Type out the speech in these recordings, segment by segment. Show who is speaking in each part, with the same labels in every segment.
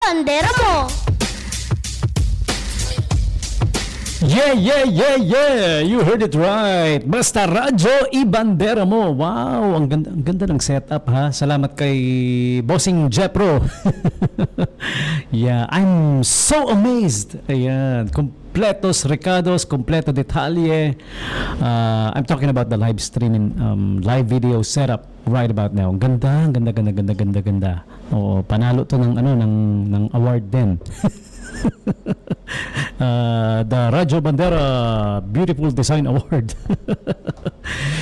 Speaker 1: Ibandera Mo.
Speaker 2: Yeah! You heard it right. Basta Radyo Ibandera Mo. Wow, ang ganda ng setup ha. Salamat kay Bossing Jepro. Yeah, I'm so amazed. Ayan, kompletos recados, kompleto detalye. I'm talking about the live streaming, live video setup right about now. Ganda. Oo, panalo to ng award din. The Radyo Bandera Beautiful Design Award.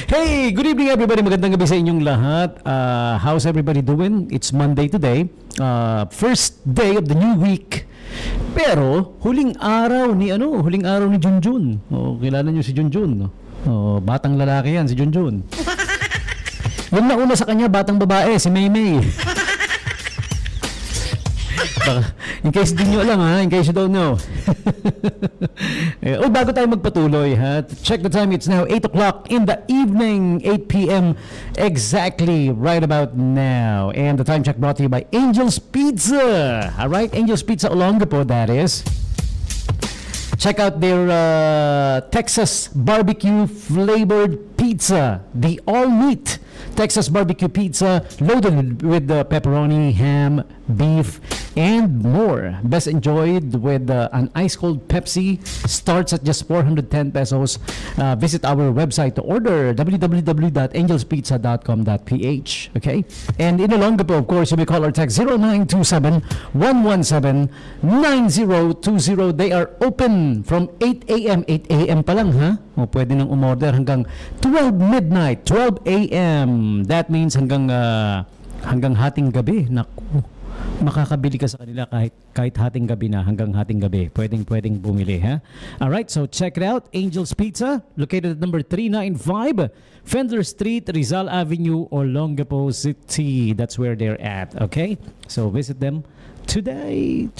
Speaker 2: Hey, good evening everybody. Magandang gabi sa inyong lahat. How's everybody doing? It's Monday today. First day of the new week. Pero huling araw ni Junjun. Oh, kilala niyo si Junjun. Oh, batang lalaki yan si Junjun. Yung nauna sa kanya batang babae si Maymay. In case di nyo alam ha, in case you don't know. Bago tayo magpatuloy ha, check the time, it's now 8 o'clock in the evening, 8 p.m. exactly right about now. And the time check brought to you by Angel's Pizza. Alright, Angel's Pizza Olongapo, that is. Check out their Texas barbecue flavored pizza, the all-meat Texas barbecue pizza loaded with pepperoni, ham, beef, and more. Best enjoyed with an ice-cold Pepsi. Starts at just 410 pesos. Visit our website to order, www.angelspizza.com.ph. Okay? And in Olongapo, of course, you may call or text 0927-117-9020. They are open from 8 a.m. 8 a.m. pa lang, ha? O pwede nang umorder hanggang 12 midnight, 12 a.m. That means hanggang hating gabi. Naku, makakabili ka sa kanila kahit hating gabi na, hanggang hating gabi. Pwedeng bumili, ha? Alright, so check it out. Angel's Pizza, located at number 395 Fendler Street, Rizal Avenue, Olongapo City. That's where they're at, okay? So visit them today.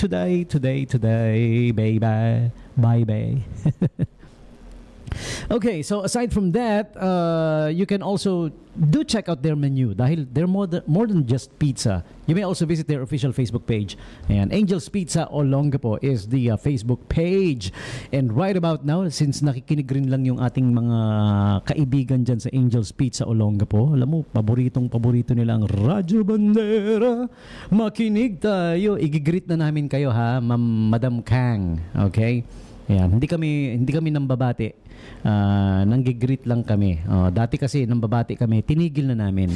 Speaker 2: Bye. Okay, so aside from that, you can also do check out their menu dahil they're more than just pizza. You may also visit their official Facebook page. And Angel's Pizza Olongapo is the Facebook page. And right about now, since nakikinig rin lang yung ating mga kaibigan dyan sa Angel's Pizza Olongapo, alam mo, paborito nila ang Radyo Bandera. Makinig tayo. Igigreet na namin kayo ha, Madam Kang. Okay? Ayan, hindi kami nambabati. Nanggigreet lang kami. Dati kasi nambabati kami, tinigil na namin.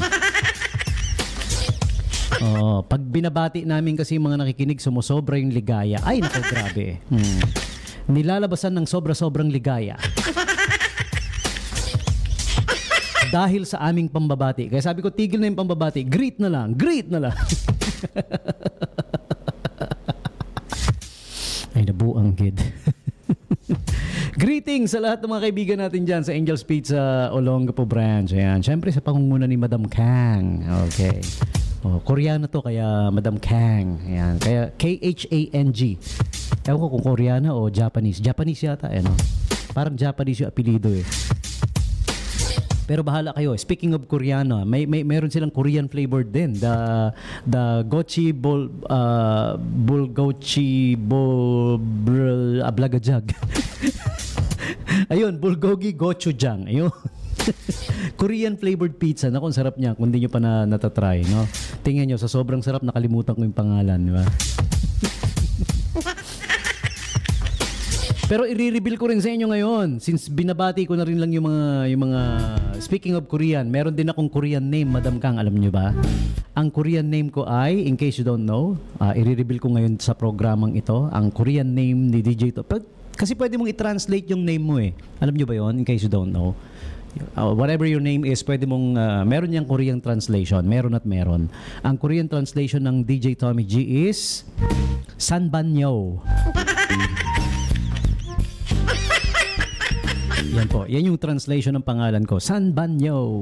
Speaker 2: Pag binabati namin kasi mga nakikinig, sumusobra yung ligaya. Ay, naku, grabe. Nilalabasan ng sobra-sobrang ligaya. Dahil sa aming pambabati. Kaya sabi ko, tigil na yung pambabati. Greet na lang. Ay, nabuang kid. Greetings sa lahat ng mga kaibigan natin dyan sa Angel's Pizza Olongapo branch. Ayan. Siyempre sa pangunguna ni Madam Kang. Okay. Koreano to kaya Madam Kang. Ayan. Kaya K-H-A-N-G. Ewan ko kung Koreana o Japanese. Japanese yata. Ano? Parang Japanese yung apelido eh. Pero bahala kayo. Speaking of Koreano, meron silang Korean flavored din. The gochi bulgochi ablagajag. Ayun, bulgogi gochujang. Ayun. Korean flavored pizza. Naku, ang sarap niya kung hindi nyo pa natatry, no? Tingnan nyo, sa sobrang sarap nakalimutan ko yung pangalan, di ba? Pero i-reveal ko rin sa inyo ngayon since binabati ko na rin lang yung mga speaking of Korean, meron din akong Korean name, Madam Kang, alam niyo ba? Ang Korean name ko ay, in case you don't know, i-reveal ko ngayon sa programang ito, ang Korean name ni DJ to. Kasi pwede mong i-translate yung name mo eh. Alam niyo ba yon? In case you don't know. Whatever your name is, pwede mong meron yang Korean translation, meron at meron. Ang Korean translation ng DJ Tommy G is Sanbanyo. Yan po. Yan yung translation ng pangalan ko. Sanbanyo.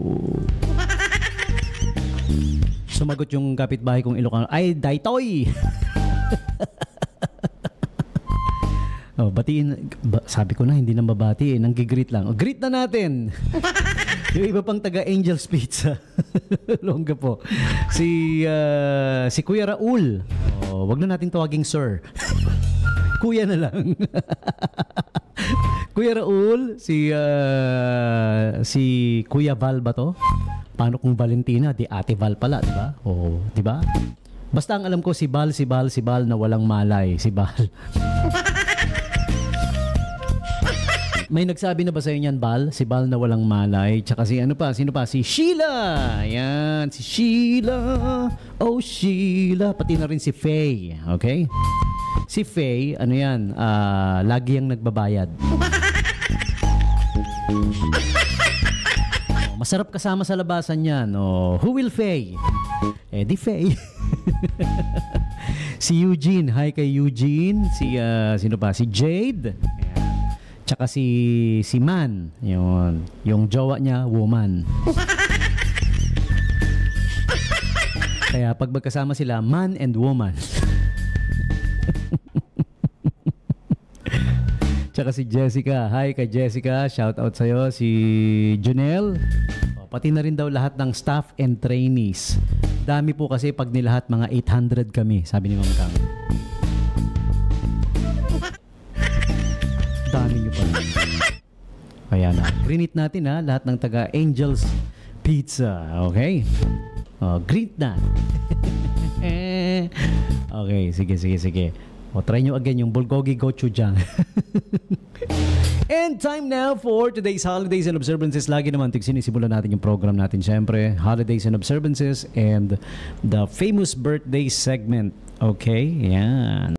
Speaker 2: Sumagot yung kapitbahay kong Ilocano. Ay, Daytoy! Batiin. Sabi ko na, hindi na mabati. Nanggigreet lang. Greet na natin! Yung iba pang taga Angel's Pizza. Longga po. Si Kuya Raul. wag na natin tawaging sir. Kuya na lang. Kuya Raul, si Kuya Val ba to? Paano kung Valentina? Di Ate Val pala, di ba? O, di ba? Basta ang alam ko si Val na walang malay. Si Val. May nagsabi na ba sa inyo yan, Bal? Si Bal na walang malay. Tsaka si ano pa? Sino pa? Si Sheila! Yan, si Sheila. Oh, Sheila. Pati na rin si Faye. Okay? Si Faye, ano yan? Lagi yang nagbabayad. Masarap kasama sa labasan yan. Who will Faye? Di Faye. Si Eugene. Hi kay Eugene. Sino pa? Si Jade. Tsaka si Man, yung jowa niya, woman. Kaya pag magkasama sila, man and woman. Tsaka si Jessica. Hi kay Jessica. Shout out sa'yo. Si Junel. Pati na rin daw lahat ng staff and trainees. Dami po kasi pag nilahat mga 800 kami, sabi ni Ma'am Kang. Dami nyo pala. Kaya na. Greet natin lahat ng taga Angel's Pizza. Okay? Greet na. Okay, sige. Try nyo again yung bulgogi gochujang. And time now for today's holidays and observances. Lagi naman sinisimulan natin yung program natin. Siyempre, holidays and observances and the famous birthday segment. Okay? Yan.